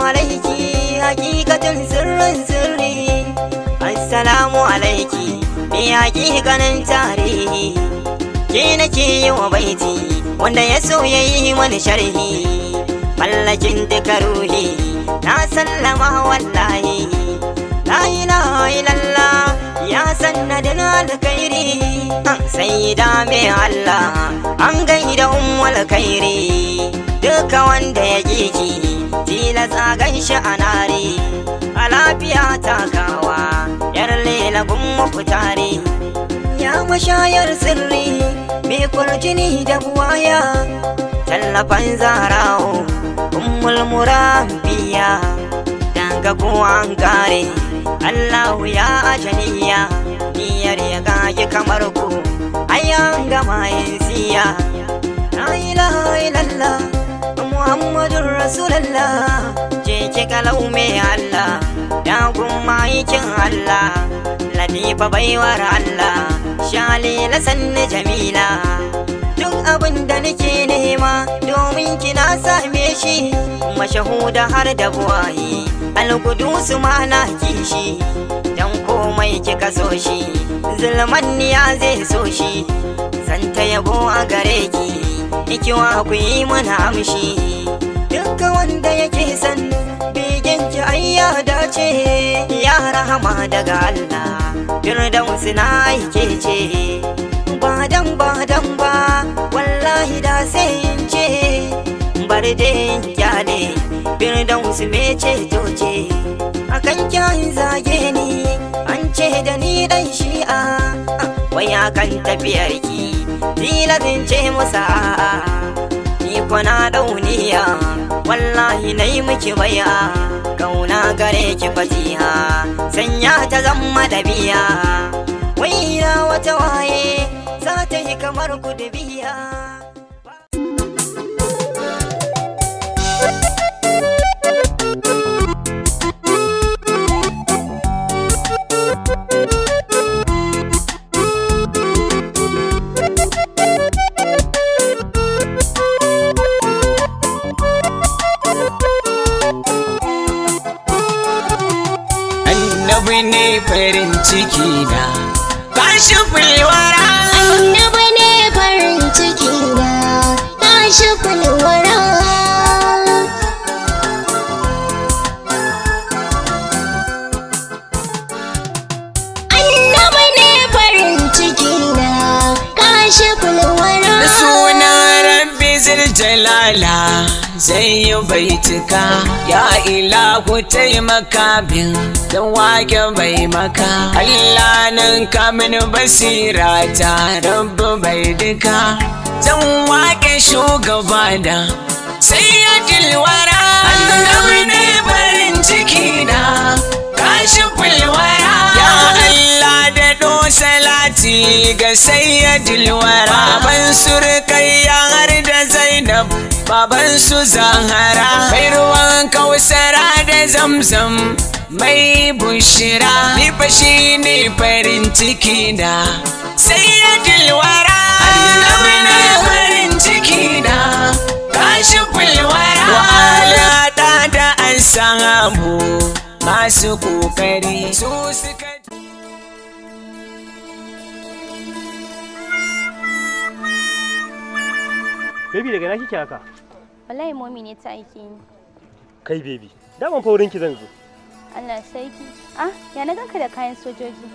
alaiki hakikatin sirrin sirri. Assalamu alaiki ni hakikanin tarihi. Ke nake yi wa baiti wanda ya so ya yi mani sharhi. Mallakin duka ruhi na sallama wallahi. La ilaha illallah ya sannadin alkhairi. Sayyida mai Allah an gaida ummul khairi. Duka wanda ya kiki tilasa ganshi a nari. A lafiya takawa yar lela gun tare. Ya mashayar sirri mai kurjini da buwaya. Tallafan zara'u ummul murabiya. Daga ko an kare Allahu ya ajaliya. Niyar ya gaji kamar ku ayan gama yin siya. La ilaha illallah Muhammadur Rasulullah. Je ki kalau me Allah da kuma aikin Allah. Latifa baiwar Allah Shalila sanni Jamila. Duk abin da nake nema domin kina same shi. Mashahuda har da buwayi Al-Qudus ma na kishi. Dan komai kika so shi zulman ya zai so shi. Zanta yabo a gare ki ikiwa ku yi mana amshi. Dukka wanda yake san begen ki ai ya dace. Ya rahama daga Allah Firdausi na aike ce. Ba dan ba wallahi da sai in ce. Bar dai kyale Firdausi me ce toce. Akan kyan zage ni an ce da ni dan shi'a. Wai akan tafiyar ki tiladin ce musa a'a. Ni kwana dauniya wallahi nayi miki baya. Kauna gare ki fatiha sanya ta zama dabiya. Wai na wata waye za ta yi kamar ku da biya. Annabi ne farin ciki na kashi fulwara. Annabi ne farin ciki na kashi fulwara. Annabi ne farin ciki na kashi fulwara. Da sunan Rabbi Ziljalala zai yi baituka. Ya ilahu taimaka bin dan wake bai maka. Allah nan kamin basira ta Rabbi bai duka. Zan wake shugaba da sayyidul wara. Annabi ne farin ciki na kashi fulwara. Ya Allah da do salati ga sayyidul wara. Baban surkayya har da Zainab baban su Zahara. Mai ruwan kausara da Zamzam mai bushira. Ni fa shi ne farin ciki na sayyidul wara. Annabi ne farin ciki na kashi fulwara. Wa alata da an samu masu kokari su suka. Baby daga na kike haka? Wallahi momi ne ta aike ni. Kai baby, daman fa wurin ki zan zo. Allah sarki. Ah, ya na ganka da kayan sojoji.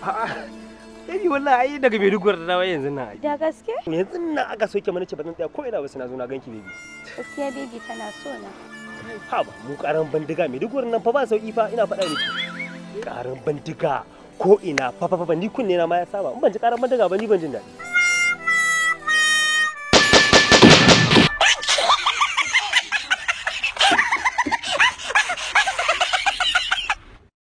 A'a. Baby wallahi ai daga Maiduguri da dawo yanzu nan ai. Da gaske? Yanzu nan aka soke mana ce ba zan tsaya ko ina ba sai na zo na ganki baby. Gaskiya baby kana so na. Ha ba mu karan bandiga Maiduguri nan fa ba sauki fa ina faɗa miki. Karan bandiga ko ina fa ni kunne na ma ya saba. In ban ji karan bandiga ba ni ban jin daɗi.